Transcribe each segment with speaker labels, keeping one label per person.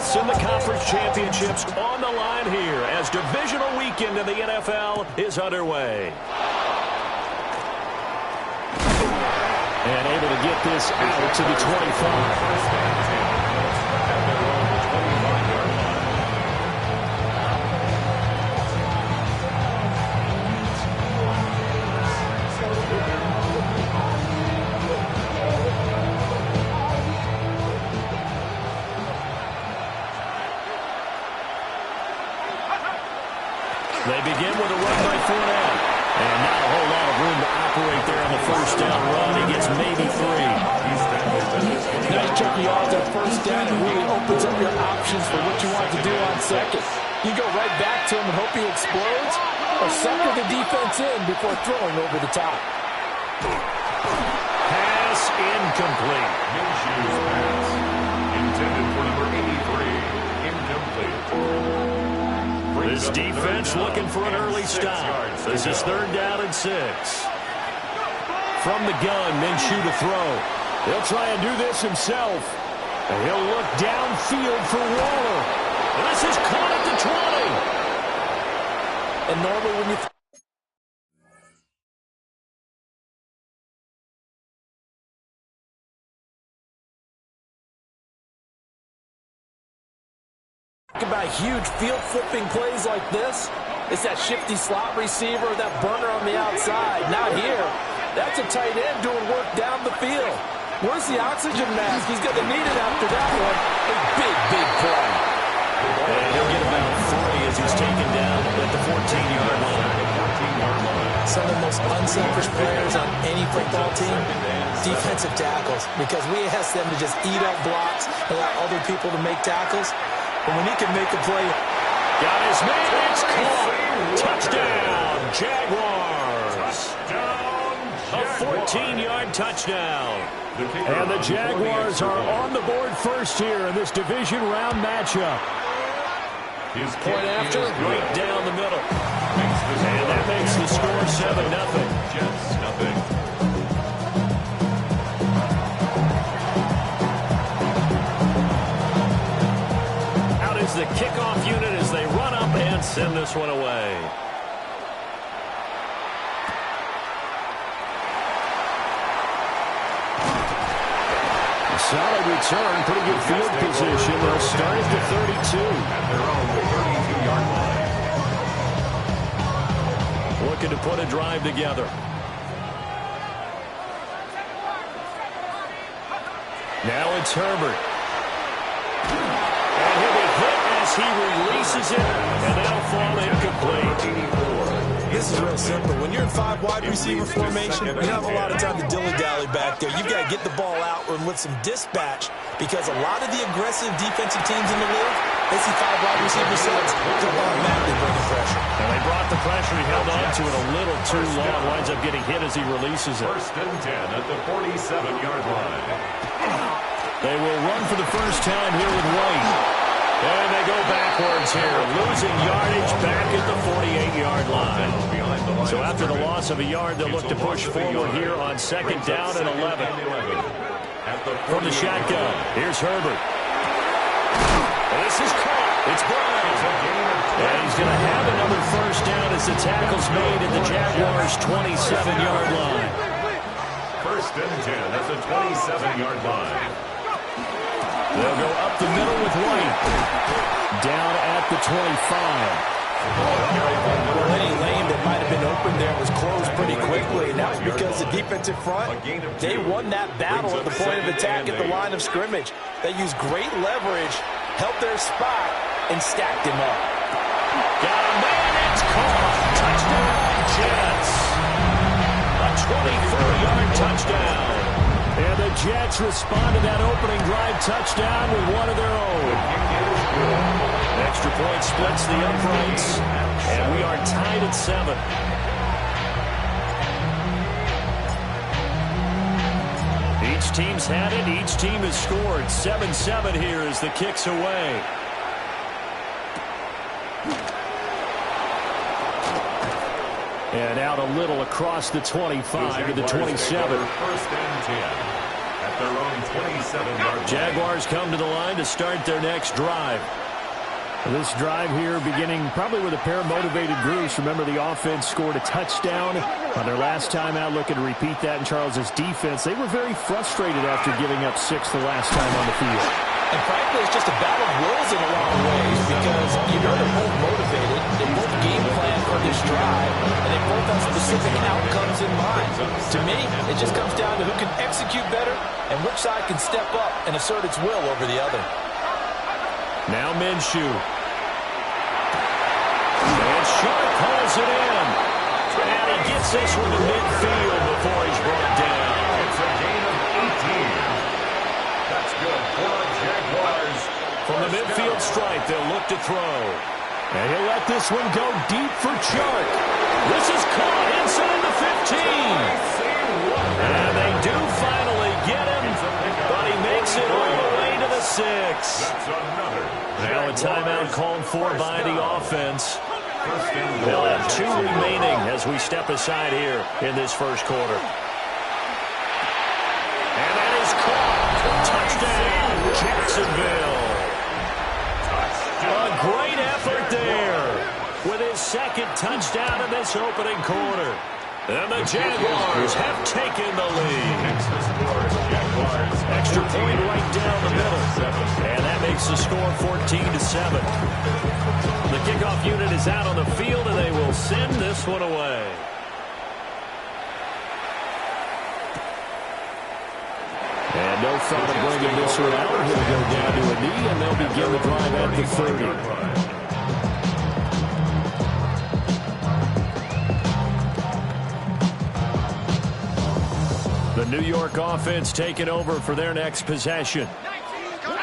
Speaker 1: playoffs and the conference championships on the line here as divisional weekend in the NFL is underway. And able to get this out to the 25. They begin with a run by Fournette. And not a whole lot of room to operate there on the first down run. He gets maybe 3.
Speaker 2: Nice chunk of yards on first down. It really opens up your options for what you want to do on second. You go right back to him and hope he explodes, or sucker the defense in before throwing over the top.
Speaker 1: Pass incomplete.
Speaker 3: Minshew's pass. Intended for number 83. Incomplete.
Speaker 1: This defense looking for an early stop. This is 3rd down and 6. From the gun, Minshew to throw. He'll try and do this himself. And he'll look downfield for Waller. This is caught at the 20.
Speaker 2: And normally when you about huge field flipping plays like this, it's that shifty slot receiver, that burner on the outside. Not here. That's a tight end doing work down the field. Where's the oxygen mask? He's going to need it after that one. A big, big play.
Speaker 1: And he'll get about 3 as he's taken down at the 14-yard line.
Speaker 2: Some of the most unselfish players on any football team, defensive tackles, because we ask them to just eat up blocks and allow other people to make tackles. But when he can make a play,
Speaker 1: got his man, it's caught. Touchdown, Jaguars. A 14-yard touchdown. And the Jaguars are on the board first here in this division round matchup.
Speaker 3: His
Speaker 1: point after, right down the middle. And that makes the score 7-0.
Speaker 3: Jets, nothing.
Speaker 1: The kickoff unit as they run up and send this one away. A solid return, pretty good field position. They'll start at the 32.
Speaker 3: At their own 32-yard line.
Speaker 1: Looking to put a drive together. Now it's Herbert. And he'll be hit as he releases it, and that'll fall incomplete.
Speaker 2: this is real simple. When you're in 5 wide receiver formation, you don't have a lot of time to dilly-dally back there. You've got to get the ball out and with some dispatch, because a lot of the aggressive defensive teams in the league, they see 5 wide receiver sets, they're automatically bringing pressure.
Speaker 1: And they brought the pressure. He held on to it a little too long. Winds up getting hit as he releases it.
Speaker 3: 1st and 10 at the 47-yard line.
Speaker 1: They will run for the first time here with White. And they go backwards here, losing yardage back at the 48-yard line. So after the loss of a yard, they'll look to push forward here on 2nd down and 11. From the shotgun, here's Herbert. And this is caught. It's Bryant. And he's going to have another first down as the tackle's made at the Jaguars' 27-yard line.
Speaker 3: 1st and 10 at the 27-yard line.
Speaker 1: They'll go up the middle with White. Down at the 25.
Speaker 2: Well, any lane that might have been open there was closed pretty quickly, and that was because the defensive front, they won that battle at the point of attack at the line of scrimmage. They used great leverage, helped their spot, and stacked him up.
Speaker 1: Got a man, it's caught. Touchdown, Jets. A 24-yard touchdown. And the Jets respond to that opening drive touchdown with one of their own. Extra point splits the uprights, and we are tied at 7. Each team's had it. Each team has scored. 7-7 here as the kick's away. And out a little across the 25 to the 27.
Speaker 3: 1st and 10 at their own 27-yard line.
Speaker 1: Jaguars come to the line to start their next drive.
Speaker 4: This drive here beginning probably with a pair of motivated groups. Remember, the offense scored a touchdown on their last time out. Looking to repeat that in Charles's defense. They were very frustrated after giving up 6 the last time on the field.
Speaker 2: And frankly, it's just a battle of wills in a lot of ways because you know they're both motivated. They both game plan for this drive, and they both have specific outcomes in mind. To me, it just comes down to who can execute better and which side can step up and assert its will over the other.
Speaker 1: Now Minshew. And Sharp pulls it in. And he gets this one to midfield before he's brought down.
Speaker 3: It's a gain of 18. That's good for the Jaguars.
Speaker 1: From the midfield stripe, they'll look to throw. And he'll let this one go deep for Chark. This is caught inside the 15. And they do finally get him, but he makes it all the way to the 6.
Speaker 3: That's another.
Speaker 1: Now a timeout called for by the offense. They'll have 2 remaining as we step aside here in this first quarter. And that is caught. Touchdown, Jacksonville. A great effort there with his second touchdown in this opening quarter. And the Jaguars have taken the lead. Extra point right down the middle. And that makes the score 14-7. The kickoff unit is out on the field, and they will send this one away. And no thought of bringing this one out. He'll go down to a knee, and they'll begin the drive at the 30. The New York offense taking over for their next possession.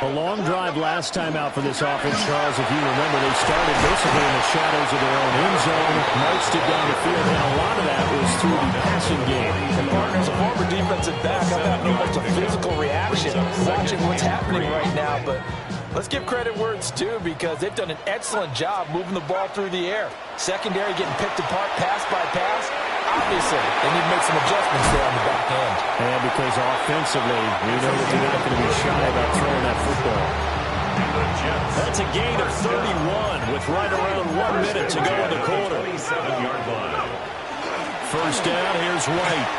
Speaker 1: A long drive last time out for this offense, Charles. If you remember, they started basically in the shadows of their own end zone, marched it down the field, and a lot of that was through the passing game.
Speaker 2: And partner, as a former defensive back, I've had almost a physical reaction watching what's happening right now, but let's give credit where it's due because they've done an excellent job moving the ball through the air. Secondary getting picked apart pass by pass. Obviously, they need to make some adjustments there on the back end.
Speaker 4: And because offensively, we know that they're not going to be shy about throwing that football.
Speaker 1: That's a gain of 31 with right around 1 minute to go in the quarter.
Speaker 3: 27-yard line.
Speaker 1: First down, here's White.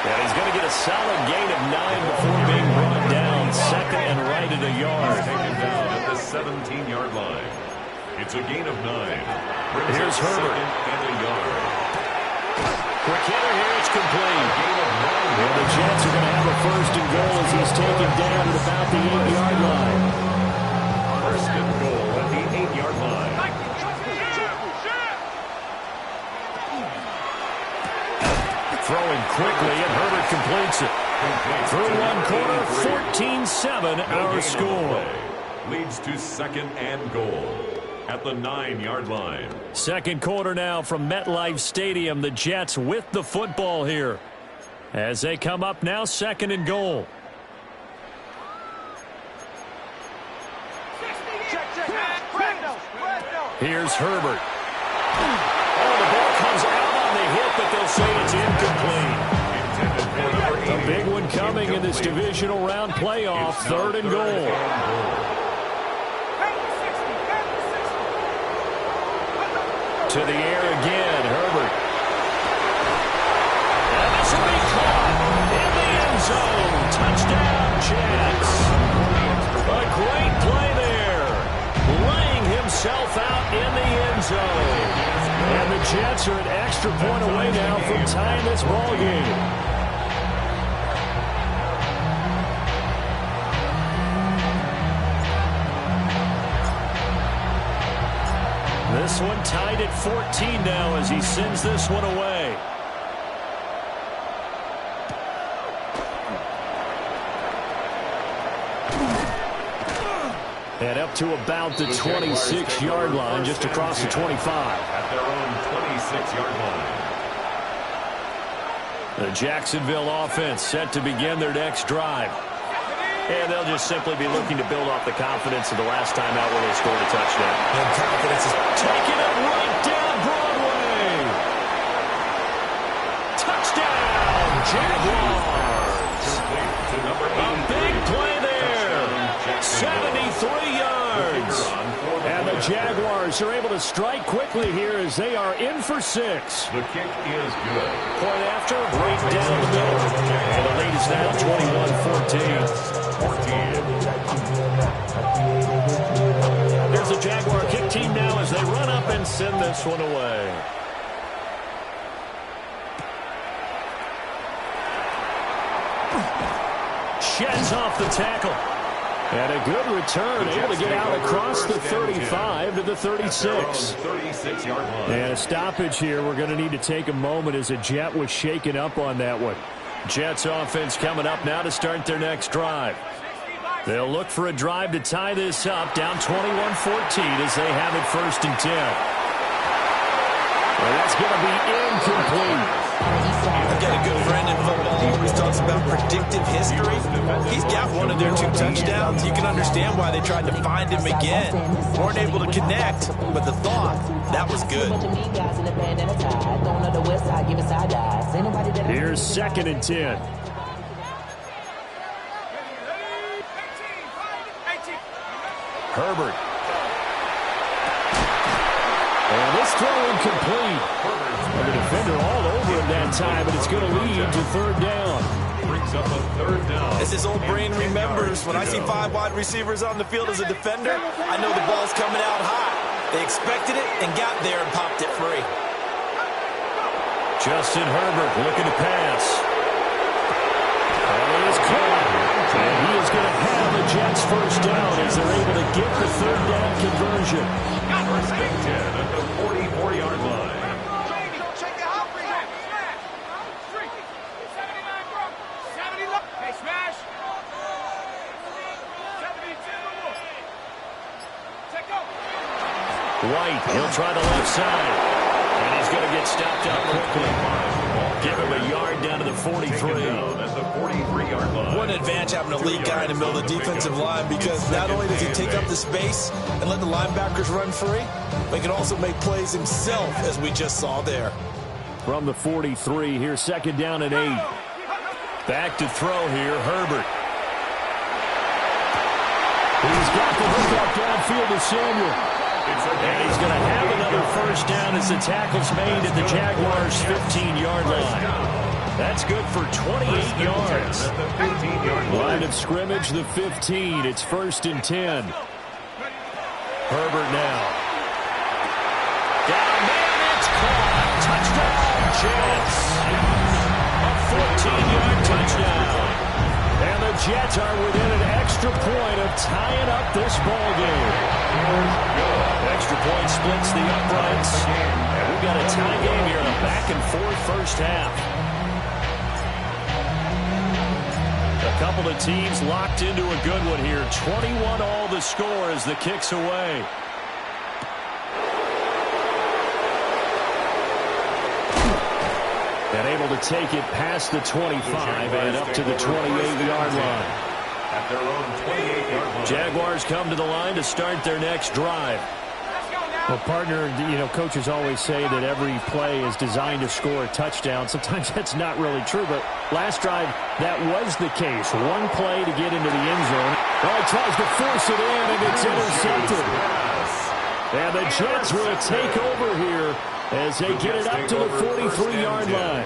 Speaker 1: And he's going to get a solid gain of 9 before being brought down. Second and right at a yard.
Speaker 3: Taken down at the 17-yard line. It's a gain of 9.
Speaker 1: Here's Herbert.
Speaker 3: And a yard.
Speaker 1: Quick hitter here, it's complete. And the Jets are going to have a first and goal as he's taken down at about the 8-yard line.
Speaker 3: First and goal at the 8-yard line.
Speaker 1: Throwing quickly, and Herbert completes it. Through one quarter, 14-7, our score.
Speaker 3: Leads to second and goal at the 9-yard line.
Speaker 1: Second quarter now from MetLife Stadium. The Jets with the football here as they come up now second and goal. Here's Herbert. Oh, the ball comes out on the hit, but they'll say it's incomplete. A big one coming in this divisional round playoff. Third and goal. To the air again, Herbert. And this will be caught in the end zone. Touchdown, Jets. A great play there. Laying himself out in the end zone. And the Jets are an extra point away now from tying this ball game. This one tied at 14 now as he sends this one away. And up to about the 26-yard line, just across the 25.
Speaker 3: At their own 26-yard line.
Speaker 1: The Jacksonville offense set to begin their next drive. And they'll just simply be looking to build off the confidence of the last time out when they scored a touchdown.
Speaker 2: And confidence is
Speaker 1: taking it right down Broadway. Touchdown, Jaguars.
Speaker 4: Jaguars are able to strike quickly here as they are in for 6.
Speaker 3: The kick is good.
Speaker 1: Point after, right down the middle. And the lead is now 21-14. There's the Jaguar kick team now as they run up and send this one away. Sheds off the tackle. And a good return, able to get out across the 35 to the 36. And a stoppage here. We're going to need to take a moment as a Jet was shaken up on that one. Jets offense coming up now to start their next drive. They'll look for a drive to tie this up, down 21-14 as they have it 1st and 10. Well, that's going to be incomplete.
Speaker 2: I've got a good friend in football who always talks about predictive history. He's got one of their 2 touchdowns. You can understand why they tried to find him again. Weren't able to connect, but the thought, that was good.
Speaker 4: Here's 2nd and 10. Herbert. And this throw incomplete. And the defender all over him that time, but it's going to lead to 3rd down.
Speaker 3: Brings up a 3rd down.
Speaker 2: As his old brain remembers, when I see 5 wide receivers on the field as a defender, I know the ball's coming out hot. They expected it and got there and popped it free.
Speaker 1: Justin Herbert looking to pass. And he is caught. And he is going to have the Jets 1st down as they're able to get the 3rd down conversion.
Speaker 3: 1st and 10 at the 44-yard line.
Speaker 1: White, he'll try the left side. And he's going to get stopped up quickly. Give him a yard down to the 43.
Speaker 3: At the 43-yard line.
Speaker 2: What an advantage having a lead guy in the middle of the defensive line, because not only does he take up the space and let the linebackers run free, but he can also make plays himself, as we just saw there.
Speaker 4: From the 43, here's 2nd down and 8.
Speaker 1: Back to throw here, Herbert.
Speaker 4: He's got the hook up downfield to Samuel.
Speaker 1: And he's going to have another 1st down as the tackle's made at the Jaguars' 15-yard line. That's good for 28 yards.
Speaker 4: Line of scrimmage, the 15. It's 1st and 10.
Speaker 1: Herbert now. Down there, it's caught. Touchdown, Jets. A 14-yard touchdown.
Speaker 4: And the Jets are within an extra point of tying up this ball game.
Speaker 1: Extra point splits the uprights. And we've got a tie game here in a back-and-forth 1st half. A couple of teams locked into a good one here. 21 all the score as the kick's away.
Speaker 4: And able to take it past the 25 and up to the 28-yard line.
Speaker 3: At their own 28-yard line.
Speaker 1: Jaguars come to the line to start their next drive.
Speaker 4: Well, partner, you know, coaches always say that every play is designed to score a touchdown. Sometimes that's not really true, but last drive, that was the case. One play to get into the end zone. Oh, he tries to force it in, and it's intercepted. And the Jets will take over here as they get it up to the 43-yard line.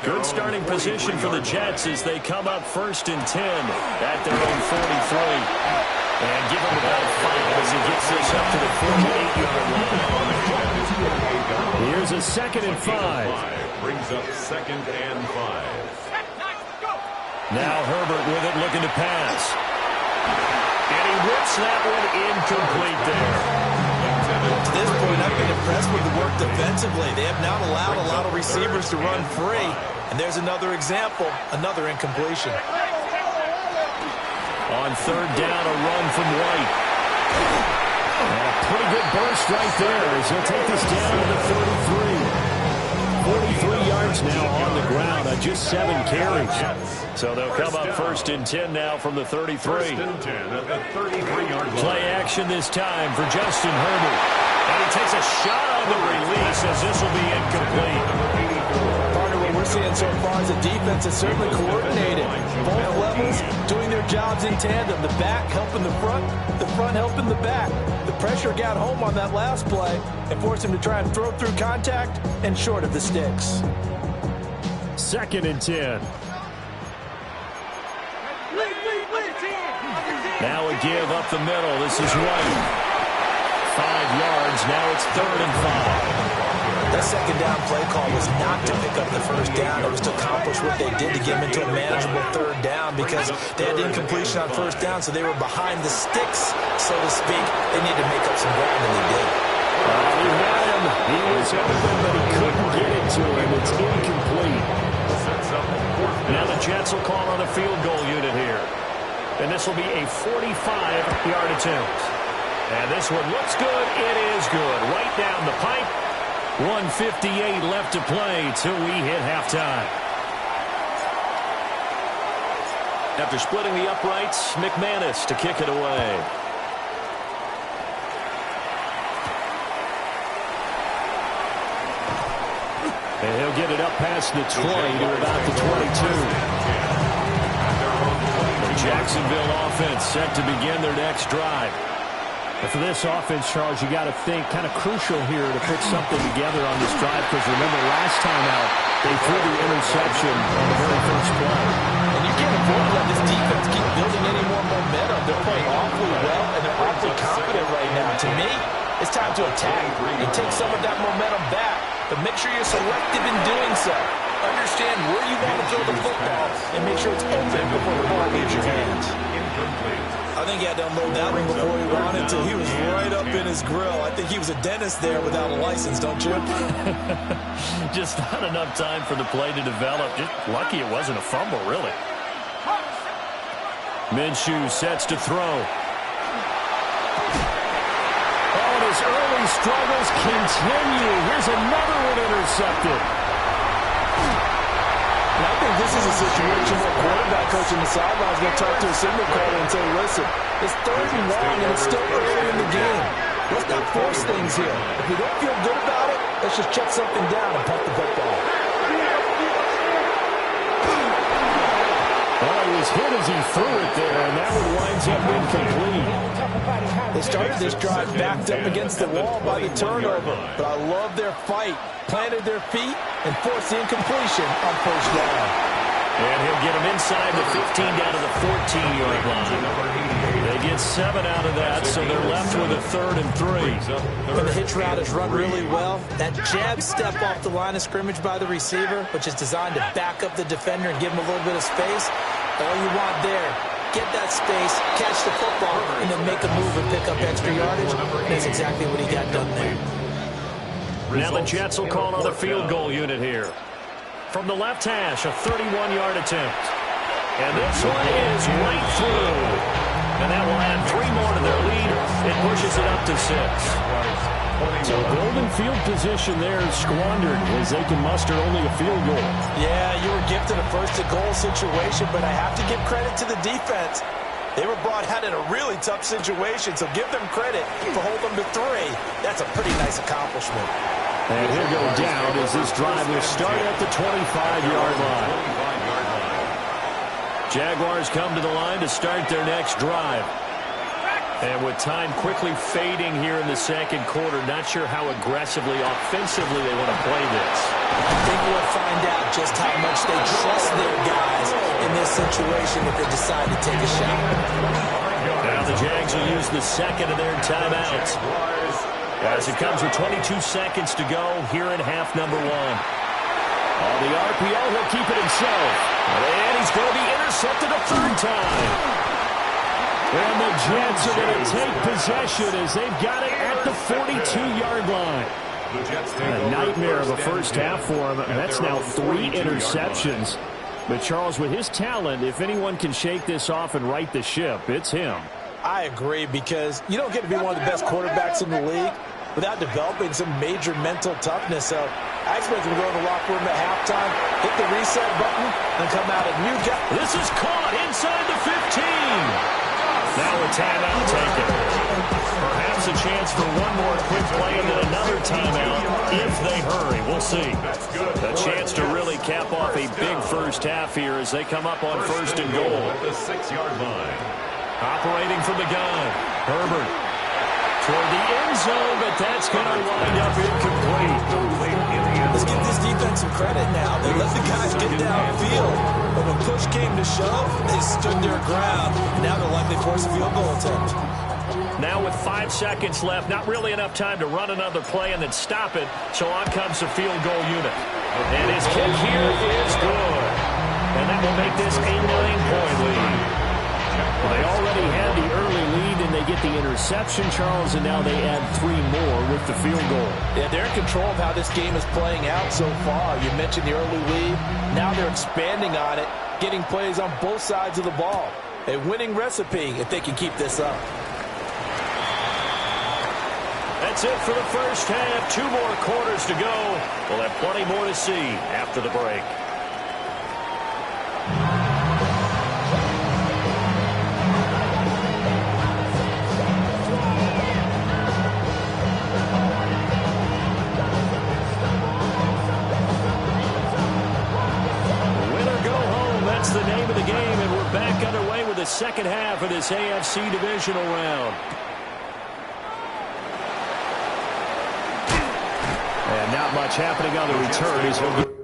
Speaker 1: Good starting position for the Jets as they come up 1st and 10 at their own 43. And give him about 5 as he gets this up to the 48-yard line.
Speaker 4: Here's a 2nd and 5.
Speaker 3: Brings up 2nd and 5.
Speaker 1: Now Herbert with it, looking to pass. And he whips that one incomplete there.
Speaker 2: To this point, I've been impressed with the work defensively. They have not allowed a lot of receivers to run free. And there's another example, another incompletion.
Speaker 1: On 3rd down, a run from White.
Speaker 4: And a pretty good burst right there as he'll take this down to the 33. 43 yards now on the ground on just 7 carries.
Speaker 1: So they'll come up 1st and 10 now from the 33.
Speaker 3: 1st and 10 at the 33-yard line.
Speaker 1: Play action this time for Justin Herbert. And he takes a shot on the release as this will be incomplete.
Speaker 2: Partner, when we're seeing so far is the defense is certainly coordinated. Both levels doing their jobs in tandem. The back helping the front helping the back. The pressure got home on that last play and forced him to try and throw through contact and short of the sticks.
Speaker 4: 2nd and 10.
Speaker 1: Now a give up the middle. This is White. 5 yards. Now it's 3rd and 5.
Speaker 2: That second down play call was not to pick up the first down. It was to accomplish what they did to get them into a manageable 3rd down because they had incompletion on 1st down, so they were behind the sticks, so to speak. They needed to make up some ground, and they did.
Speaker 4: He had him. He was open, but he couldn't get it to him. It's incomplete.
Speaker 1: Now the Jets will call on a field goal unit here. And this will be a 45-yard attempt. And this one looks good. It is good. Right down the pipe. 1:58 left to play till we hit halftime. After splitting the uprights, McManus to kick it away.
Speaker 4: And he'll get it up past the 20 to about the 22.
Speaker 1: The Jacksonville offense set to begin their next drive.
Speaker 4: And for this offense, Charles, you got to think kind of crucial here to put something together on this drive because remember last time out they threw the interception on the very first play.
Speaker 2: And you can't afford to let this defense keep building any more momentum. They're playing awfully well and they're awfully confident right now. To me, it's time to attack and take some of that momentum back. But make sure you're selective in doing so. Understand where you want to throw the football and make sure it's open before the ball leaves your hands. I think he had to unload that one before he wanted to. He was right up in his grill. I think he was a dentist there without a license, don't you?
Speaker 1: Just not enough time for the play to develop. Just lucky it wasn't a fumble, really. Minshew sets to throw.
Speaker 4: Oh, and his early struggles continue. Here's another one intercepted.
Speaker 2: And I think this is a situation where quarterback coach in the sideline is going to talk to a signal caller and say, listen, it's 3rd and long and it's still early in the game. Let's not force things here. If we don't feel good about it, let's just check something down and punt the football.
Speaker 4: Well, he was hit as he threw it there, and that one winds up incomplete.
Speaker 2: They started this drive backed up against the wall by the turnover, but I love their fight. Planted their feet and forced the incompletion on 1st down.
Speaker 1: And he'll get him inside the 15 down to the 14-yard line. They get 7 out of that, so they're left with a 3rd and 3.
Speaker 2: And the hitch route is run really well. That jab step off the line of scrimmage by the receiver, which is designed to back up the defender and give him a little bit of space. All you want there, get that space, catch the football, and then make a move and pick up extra yardage. And that's exactly what he got done there.
Speaker 1: Now the Jets will call on a field goal unit here. From the left hash, a 31-yard attempt. And this one is right through. And that will add 3 more to their lead. It pushes it up to 6.
Speaker 4: So golden field position there is squandered as they can muster only a field goal.
Speaker 2: Yeah, you were gifted a first-to-goal situation, but I have to give credit to the defense. They were brought out in a really tough situation, so give them credit for holding them to 3. That's a pretty nice accomplishment.
Speaker 4: And he'll go down as this drive will start at the 25-yard line.
Speaker 1: Jaguars come to the line to start their next drive. And with time quickly fading here in the second quarter, not sure how aggressively, offensively they want to play this.
Speaker 2: I think we'll find out just how much they trust their guys in this situation if they decide to take a shot.
Speaker 1: Now the Jags will use the second of their timeouts. As it comes with 22 seconds to go here in half number 1.
Speaker 4: On the RPO, he'll keep it himself.
Speaker 1: And he's going to be intercepted a 3rd time.
Speaker 4: And the Jets are going to take possession as they've got it at the 42-yard line. A nightmare of a first half for him. That's now 3 interceptions. But Charles, with his talent, if anyone can shake this off and right the ship, it's him.
Speaker 2: I agree, because you don't get to be one of the best quarterbacks in the league without developing some major mental toughness. So I expect him to go in the locker room at halftime, hit the reset button, and come out a new guy.
Speaker 1: This is caught inside the 15. Now a timeout taken. Perhaps a chance for one more quick play and then another timeout if they hurry. We'll see. A chance to really cap off a big first half here as they come up on first and goal.
Speaker 3: At the 6-yard line.
Speaker 1: Operating from the gun. Herbert toward the end zone, but that's going to wind up incomplete.
Speaker 2: Let's give this defense some credit now. They let the guys get downfield, but when push came to shove, they stood their ground. Now they're likely to force a field goal attempt.
Speaker 1: Now with 5 seconds left, not really enough time to run another play and then stop it, so on comes the field goal unit. And his kick here is good. And that will make this a 9-point lead. Well, they already had the early lead, and they get the interception, Charles, and now they add 3 more with the field goal.
Speaker 2: Yeah, they're in control of how this game is playing out so far. You mentioned the early lead. Now they're expanding on it, getting plays on both sides of the ball. A winning recipe if they can keep this up.
Speaker 1: That's it for the first half. 2 more quarters to go. We'll have plenty more to see after the break. That's the name of the game, and we're back underway with the second half of this AFC divisional round. And not much happening on the return as he'll get